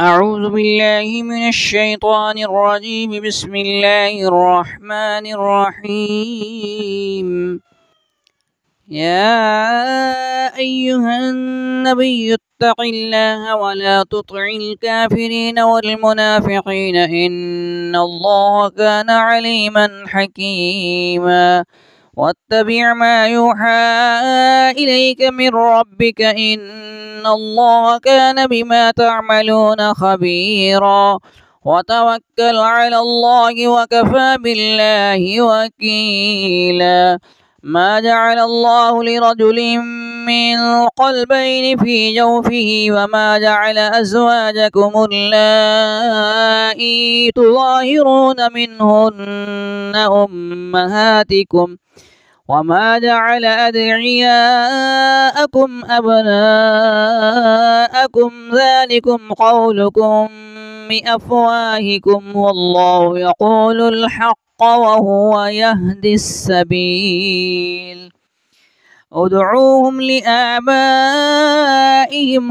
أعوذ بالله من الشيطان الرجيم. بسم الله الرحمن الرحيم. يا أيها النبي اتق الله ولا تطع الكافرين والمنافقين إن الله كان عليما حكيما. واتبع ما يوحى إليك من ربك إن الله كان بما تعملون خبيرا. وتوكل على الله وكفى بالله وكيلا. ما جعل الله لرجل من قلبين في جوفه وما جعل أزواجكم اللائي تظاهرون منهن أمهاتكم وما جعل أدعياءكم أبناءكم ذلكم قولكم بأفواهكم والله يقول الحق وهو يهدي السبيل. ادعوهم لآبائهم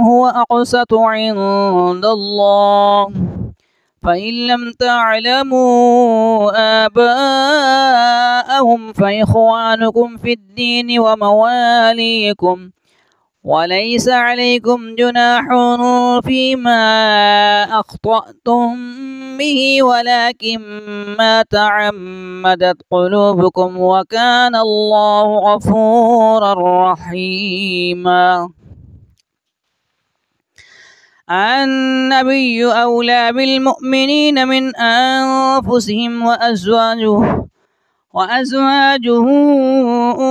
هو أقسط عند الله فإن لم تعلموا آباءهم فإخوانكم في الدين ومواليكم وليس عليكم جناح فيما أخطأتم به ولكن ما تعمدت قلوبكم وكان الله غفورا رحيما. النبي أولى بالمؤمنين من أنفسهم وأزواجه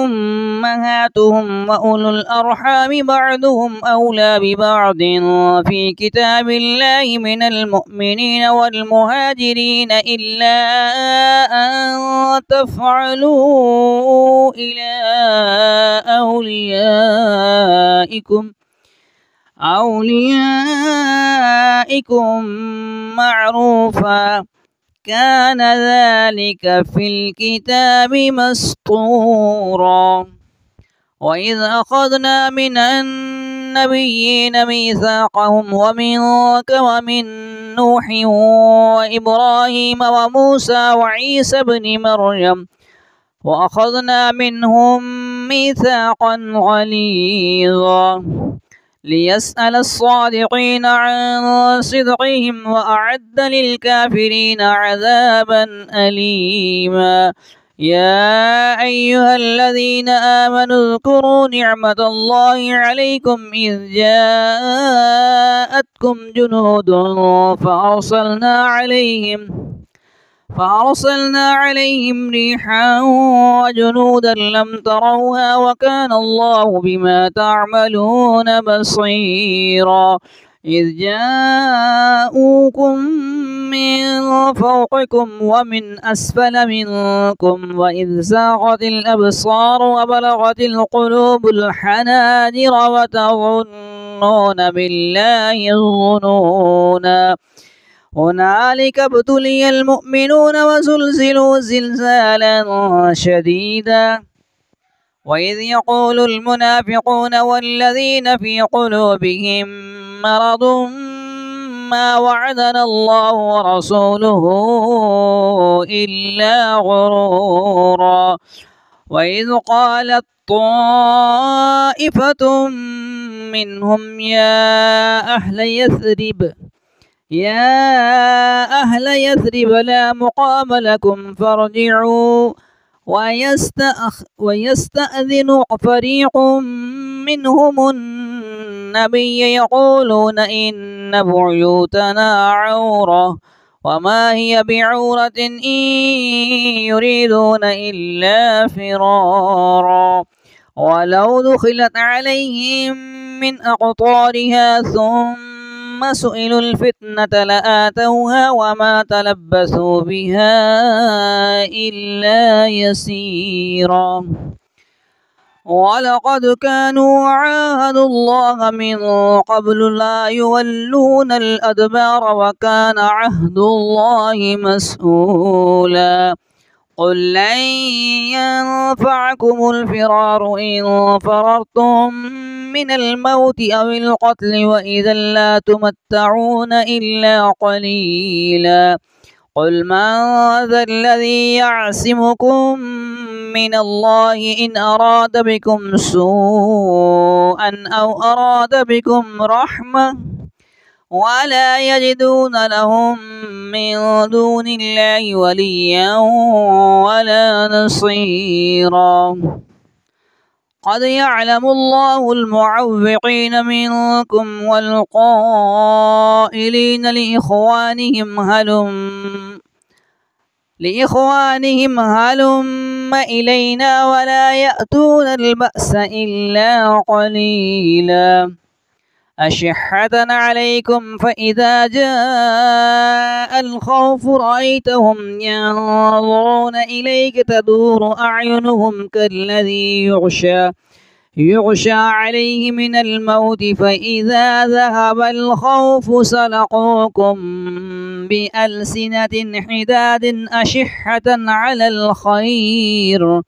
أمهاتهم وأولو الأرحام بعضهم أولى ببعض في كتاب الله من المؤمنين والمهاجرين إلا أن تفعلوا إلى أوليائكم معروفا كان ذلك في الكتاب مسطورا. وإذ أخذنا من النبيين ميثاقهم ومنك ومن نوح وإبراهيم وموسى وعيسى بن مريم وأخذنا منهم ميثاقا غليظا ليسأل الصادقين عن صدقهم وأعد للكافرين عذابا أليما. يا أيها الذين آمنوا اذكروا نعمة الله عليكم إذ جاءتكم جنود فأرسلنا عليهم ريحا وجنودا لم تروها وكان الله بما تعملون بصيرا. إذ جاءوكم من فوقكم ومن أسفل منكم وإذ زاغت الأبصار وبلغت القلوب الحناجر وتظنون بالله الظنونا. هنالك ابتلي المؤمنون وزلزلوا زلزالا شديدا. وإذ يقول المنافقون والذين في قلوبهم مرض ما وعدنا الله ورسوله إلا غرورا. وإذ قالت طائفة منهم يا أهل يثرب لا مقام لكم فارجعوا ويستأذن فريق منهم النبي يقولون إن بيوتنا عورة وما هي بعورة إن يريدون إلا فرارا. ولو دخلت عليهم من أقطارها ثم سئلوا الفتنة لآتوها وما تلبثوا بها إلا يسيرا. ولقد كانوا عاهدوا الله من قبل لا يولون الأدبار وكان عهد الله مسؤولا. قل لن ينفعكم الفرار إن فررتم من الموت أو القتل وإذا لا تمتعون إلا قليلا قل من ذا الذي يعصمكم من الله إن أراد بكم سوءا أو أراد بكم رحمة ولا يجدون لهم من دون الله وليا ولا نصيرا قد يعلم الله المعوقين منكم والقائلين لإخوانهم هلم إلينا ولا يأتون البأس إلا قليلا أشحة عليكم فإذا جاء الخوف رأيتهم ينظرون إليك تدور أعينهم كالذي يغشى عليه من الموت فإذا ذهب الخوف سلقوكم بألسنة حداد أشحة على الخير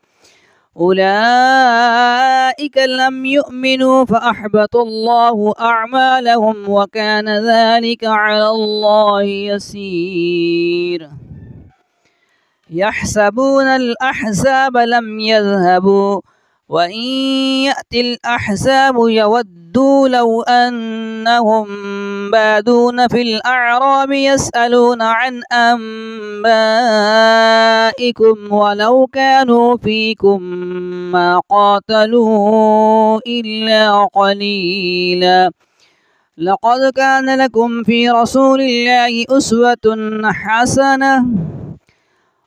أولئك لم يؤمنوا فأحبط الله أعمالهم وكان ذلك على الله يسير يحسبون الأحزاب لم يذهبوا وإن يأتي الأحزاب يودوا لو أنهم بادون في الأعراب يسألون عن أنبائكم ولو كانوا فيكم ما قاتلوا إلا قليلا لقد كان لكم في رسول الله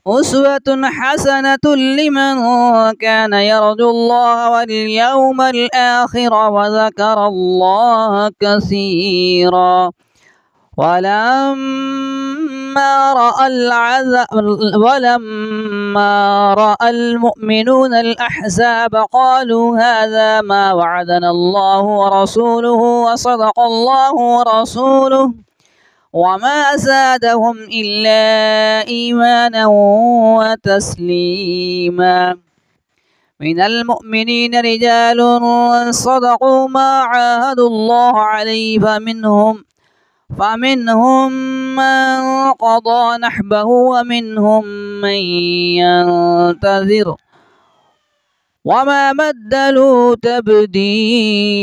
أسوة حسنة لمن كان يرجو الله واليوم الآخر وذكر الله كثيرا ولما رأى المؤمنون الأحزاب قالوا هذا ما وعدنا الله ورسوله وصدق الله ورسوله وما زادهم إلا إيمانا وتسليما من المؤمنين رجال صدقوا ما عاهدوا الله عليه فمنهم من قضى نحبه ومنهم من ينتظر وما بدلوا تبديلا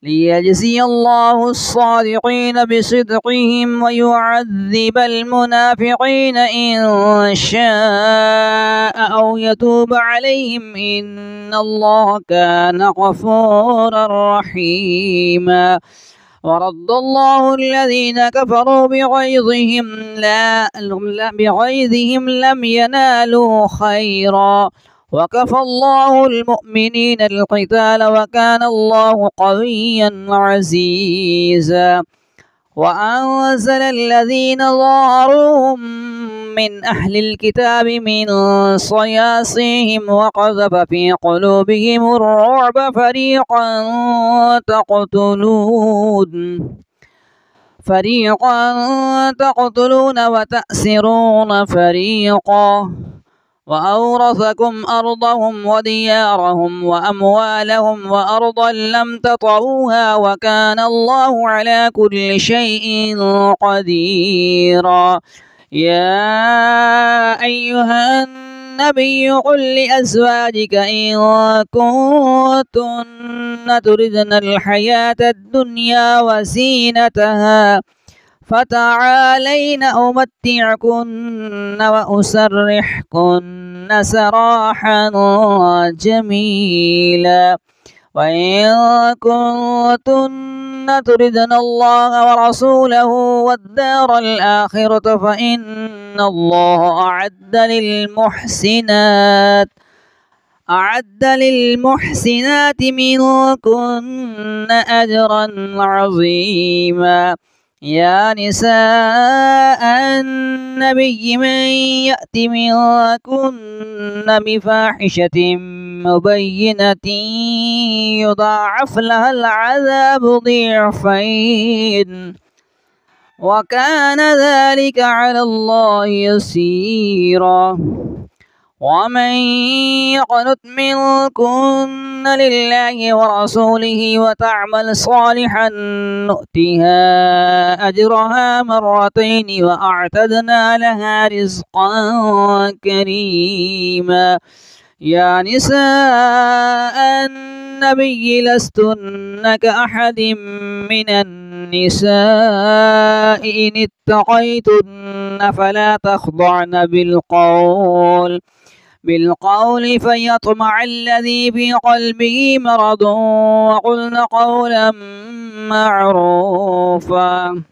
ليجزي الله الصادقين بصدقهم ويعذب المنافقين إن شاء أو يتوب عليهم إن الله كان غفورا رحيما ورد الله الذين كفروا بغيظهم لم ينالوا خيرا وكفى الله المؤمنين القتال وكان الله قويا عزيزا وأنزل الذين ظاهروهم من أهل الكتاب من صياصيهم وقذف في قلوبهم الرعب فريقا تقتلون وتأسرون فريقا وأورثكم أرضهم وديارهم وأموالهم وأرضا لم تطئوها وكان الله على كل شيء قديرا يا أيها النبي قل لأزواجك إن كنتن تردن الحياة الدنيا وزينتها فتعالين أمتعكن وأسرحكن سراحا جميلا وإن كنتن تردن الله ورسوله والدار الآخرة فإن الله أعد للمحسنات منكن أجرا عظيما يا نساء النبي من يأت منكن بفاحشة مبينة يضاعف لها العذاب ضعفين وكان ذلك على الله يسيرا ومن يقنت منكن لله ورسوله وتعمل صالحا نؤتها أجرها مرتين وأعتدنا لها رزقا كريما. يا نساء النبي لستن كأحد من النساء إن اتقيتن فلا تخضعن بالقول فيطمع الذي في قلبه مرض وقلن قولا معروفا.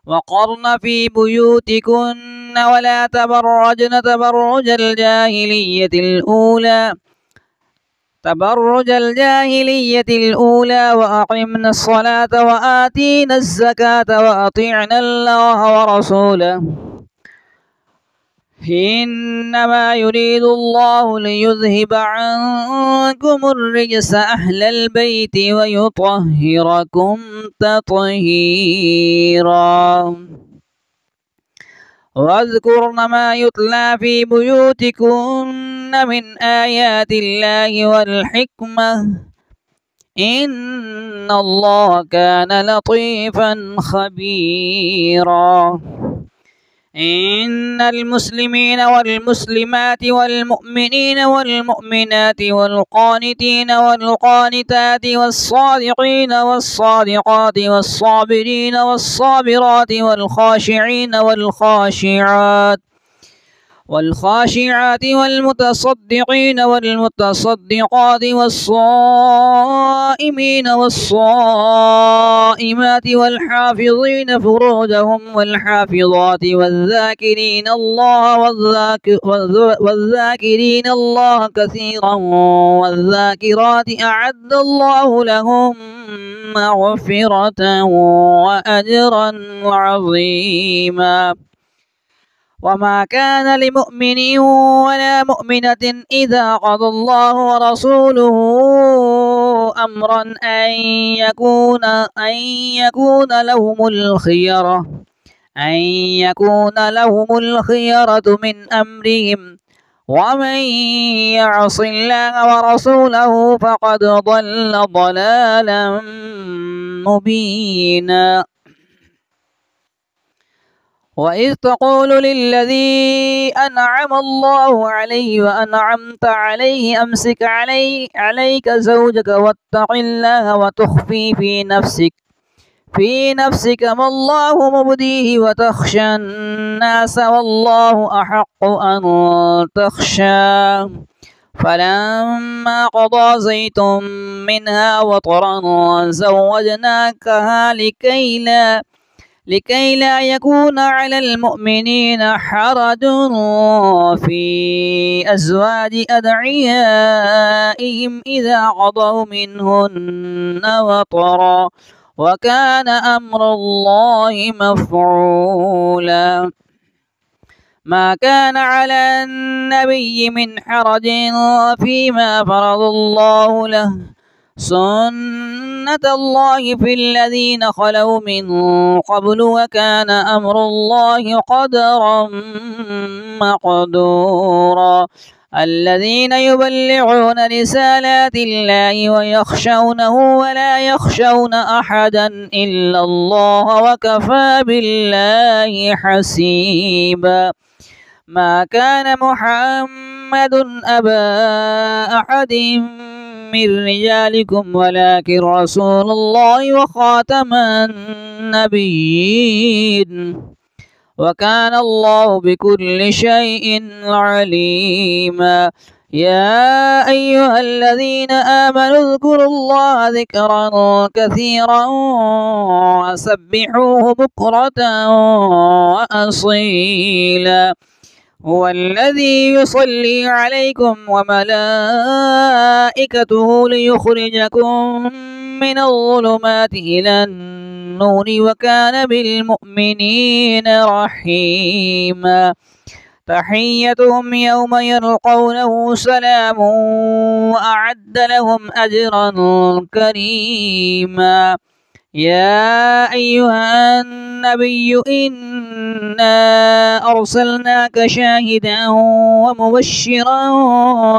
وقرن في بيوتكن ولا تبرجن تبرج الجاهلية الأولى وأقمنا الصلاة وآتينا الزكاة وأطيعنا الله ورسوله إنما يريد الله ليذهب عنكم الرجس أهل البيت ويطهركم تطهيرا. واذكرن ما يتلى في بيوتكن من آيات الله والحكمة إن الله كان لطيفا خبيرا. إن المسلمين والمسلمات والمؤمنين والمؤمنات والقانتين والقانتات والصادقين والصادقات والصابرين والصابرات والخاشعين والخاشعات والمتصدقين والمتصدقات والصائمين والصائمات والحافظين فروجهم والحافظات والذاكرين الله كثيرا والذاكرات أعد الله لهم مغفرة وأجرا عظيما. وما كان لمؤمن ولا مؤمنة إذا قضى الله ورسوله أمرا أن يكون لهم الخيرة من أمرهم ومن يعص الله ورسوله فقد ضل ضلالا مبينا. وإذ تقول للذي أنعم الله عليه وأنعمت عليه أمسك عليك زوجك واتق الله وتخفي في نفسك ما الله مبديه وتخشى الناس والله أحق أن تخشى. فلما قضى زيد منها وطرا زوجناكها لكي لا يكون على المؤمنين حرج في أزواج أدعيائهم إذا قضوا منهن وطرا وكان أمر الله مفعولا. ما كان على النبي من حرج فيما فرض الله له سنة الله في الذين خلوا من قبل وكان أمر الله قدرا مقدورا. الذين يبلغون رسالات الله ويخشونه ولا يخشون أحدا إلا الله وكفى بالله حسيبا. ما كان محمد أبا أحد من رجالكم ولكن رسول الله وخاتم النبيين وكان الله بكل شيء عليما. يا أيها الذين آمنوا اذكروا الله ذكرا كثيرا وسبحوه بكرة وأصيلا. هو الذي يصلي عليكم وملائكته ليخرجكم من الظلمات إلى النور وكان بالمؤمنين رحيما. تحيتهم يوم يلقونه سلام وأعد لهم أجرا كريما. يا أيها النبي إنا أرسلناك شاهدا ومبشرا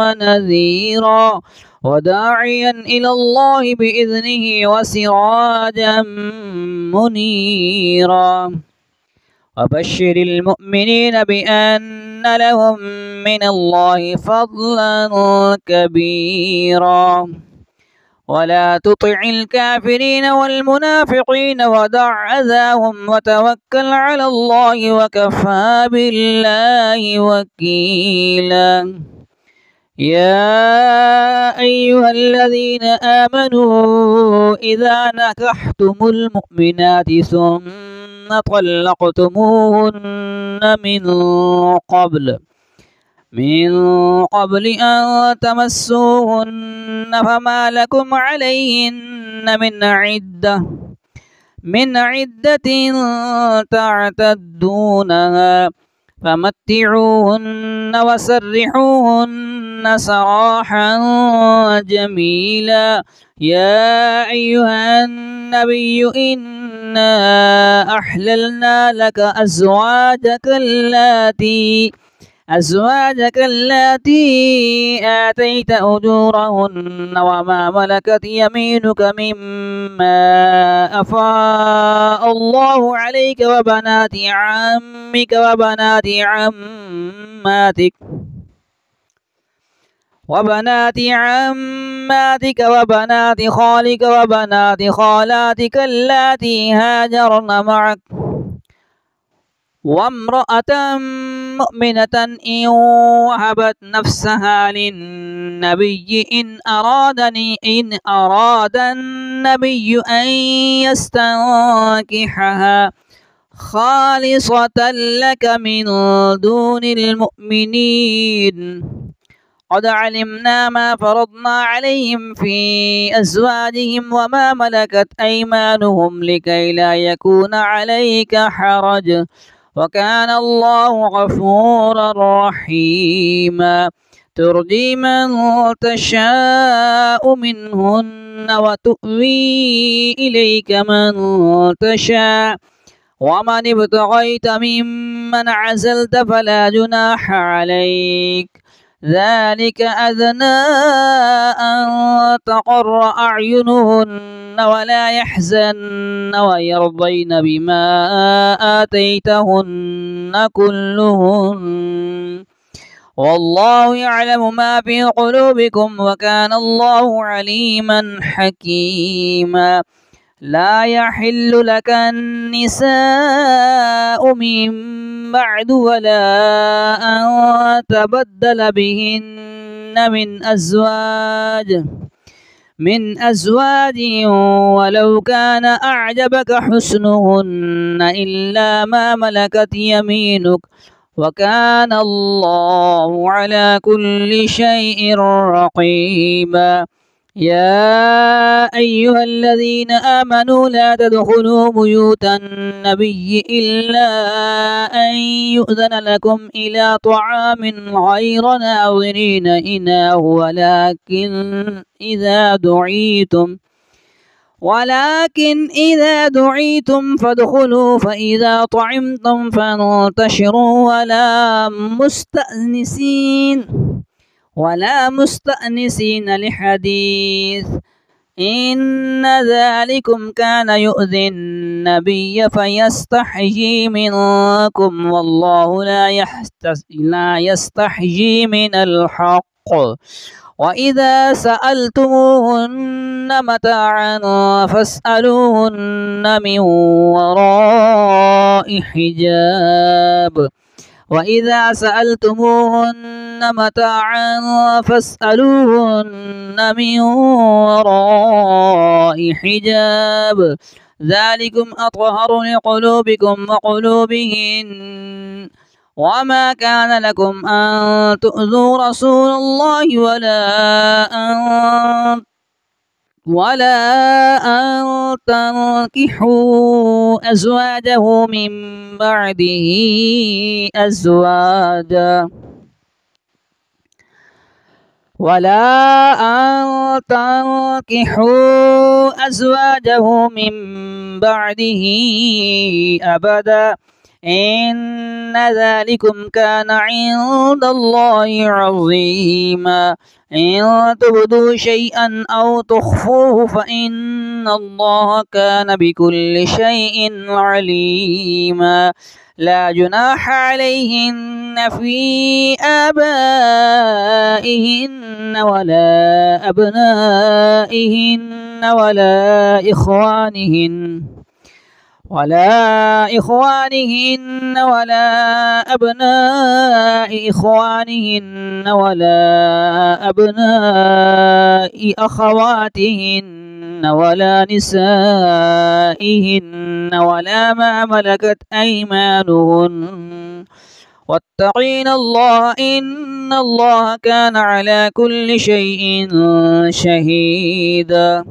ونذيرا وداعيا إلى الله بإذنه وسراجا منيرا وبشر المؤمنين بأن لهم من الله فضلا كبيرا ولا تطع الكافرين والمنافقين ودع أذاهم وتوكل على الله وكفى بالله وكيلا يا أيها الذين آمنوا إذا نكحتم المؤمنات ثم طلقتموهن من قبل أن تمسوهن فما لكم عليهن من عدة تعتدونها فمتعوهن وسرحوهن سراحا جميلا يا أيها النبي إنا أحللنا لك أزواجك اللاتي آتيت أجورهن وما ملكت يمينك مما أفاء الله عليك وبنات عمك وبنات عماتك وبنات خالك وبنات خالاتك اللاتي هاجرن معك وامرأة مؤمنة إن وهبت نفسها للنبي إن أراد النبي أن يستنكحها خالصة لك من دون المؤمنين قد علمنا ما فرضنا عليهم في أزواجهم وما ملكت أيمانهم لكي لا يكون عليك حرج وكان الله غفورا رحيما ترجي من تشاء منهن وتؤوي إليك من تشاء ومن ابتغيت ممن عزلت فلا جناح عليك ذلك أدنى أن تقر أعينهن ولا يحزن ويرضين بما آتيتهن كلهن والله يعلم ما في قلوبكم وكان الله عليما حكيما لا يحل لك النساء من بعد ولا أن تبدل بهن من أزواج ولو كان أعجبك حسنهن إلا ما ملكت يمينك وكان الله على كل شيء رقيبا يا أيها الذين آمنوا لا تدخلوا بيوت النبي إلا أن يؤذن لكم إلى طعام غير ناظرين إناه ولكن إذا دعيتم فادخلوا فإذا طعمتم فانتشروا ولا مستأنسين لحديث إن ذلكم كان يؤذي النبي فيستحيي منكم والله لا يستحيي من الحق وإذا سألتموهن متاعا فاسألوهن من وراء حجاب وإذا سألتموهن متاعا فاسألوهن من وراء حجاب ذلكم أطهر لقلوبكم وقلوبهن وما كان لكم أن تؤذوا رسول الله ولا أن تنكحوا أزواجه من بعده أزواجا ولا أن تنكحوا أزواجه من بعده أبدا إن ذلكم كان عند الله عظيما إن تبدوا شيئا أو تخفوه فإن الله كان بكل شيء عليما لا جناح عليهن في آبائهن ولا أبنائهن ولا إخوانهن ولا أبناء إخوانهن ولا أبناء أخواتهن ولا نسائهن ولا ما ملكت أيمانهن واتقين الله إن الله كان على كل شيء شهيدا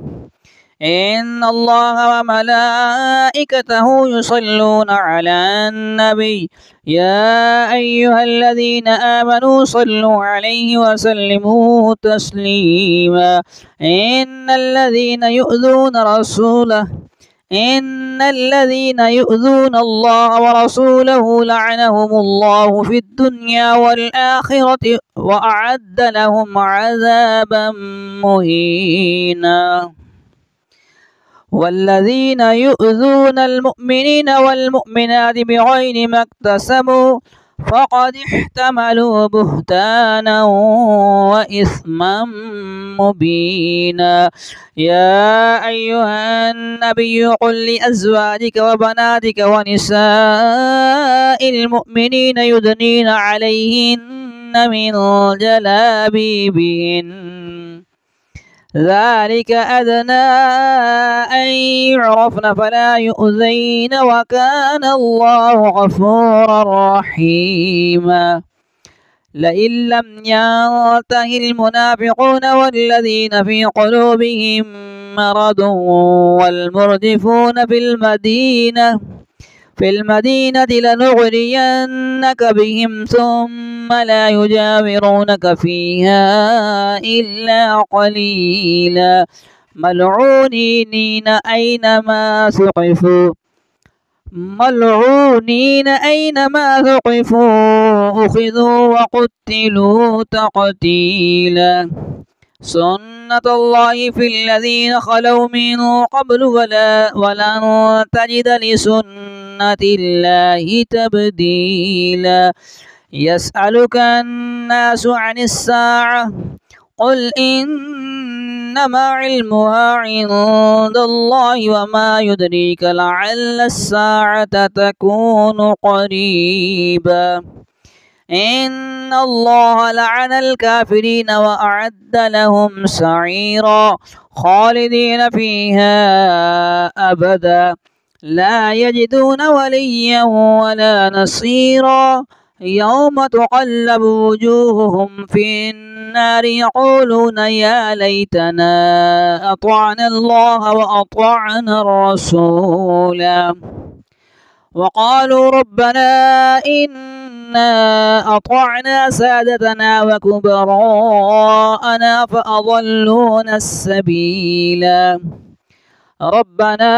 إن الله وملائكته يصلون على النبي يا أيها الذين آمنوا صلوا عليه وسلموا تسليما إن الذين يؤذون الله ورسوله لعنهم الله في الدنيا والآخرة وأعد لهم عذابا مهينا والذين يؤذون المؤمنين والمؤمنات بغير ما اكتسبوا فقد احتملوا بهتانا وإثما مبينا يا أيها النبي قل لأزواجك وبناتك ونساء المؤمنين يدنين عليهن من جلابيبهن ذلك أدنى أن يعرفن فلا يؤذين وكان الله غفورا رحيما لئن لم ينته المنافقون والذين في قلوبهم مرض والمردفون في المدينة لنغرينك بهم ثم لا يجاورونك فيها إلا قليلا ملعونين أينما ثقفوا أخذوا وقتلوا تقتيلا سنة الله في الذين خلوا من قبل ولن تجد لسنة الله تبديلا يسألك الناس عن الساعة قل إنما علمها عند الله وما يدريك لعل الساعة تكون قريبا إن الله لعن الكافرين وأعد لهم سعيرا خالدين فيها أبدا لا يجدون وليا ولا نصيرا يوم تقلب وجوههم في النار يقولون يا ليتنا أطعنا الله وأطعنا الرسولا وقالوا ربنا إنا أطعنا سادتنا وكبراءنا فأضلونا السبيلا ربنا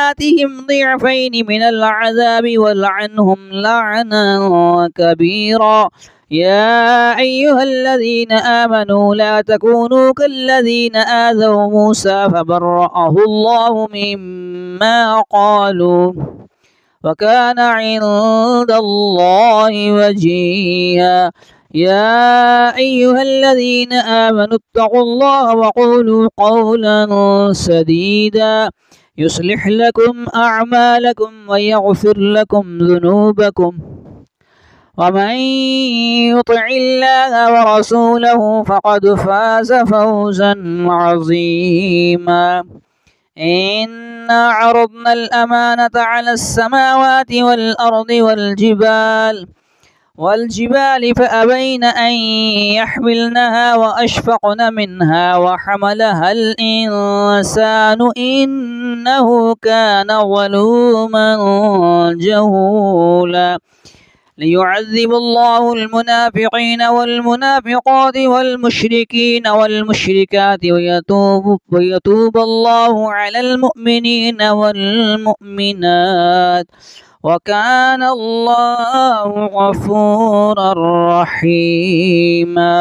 آتهم ضعفين من العذاب والعنهم لعنا كبيرا يا أيها الذين آمنوا لا تكونوا كالذين آذوا موسى فبرأه الله مما قالوا وكان عند الله وجيها يا أيها الذين آمنوا اتقوا الله وقولوا قولا سديدا يصلح لكم أعمالكم ويغفر لكم ذنوبكم ومن يطع الله ورسوله فقد فاز فوزا عظيما إنا عرضنا الأمانة على السماوات والأرض والجبال فأبين أن يحملنها وأشفقن منها وحملها الإنسان إنه كان ظلوما جهولا ليعذب الله المنافقين والمنافقات والمشركين والمشركات ويتوب الله على المؤمنين والمؤمنات وكان الله غفورا رحيما.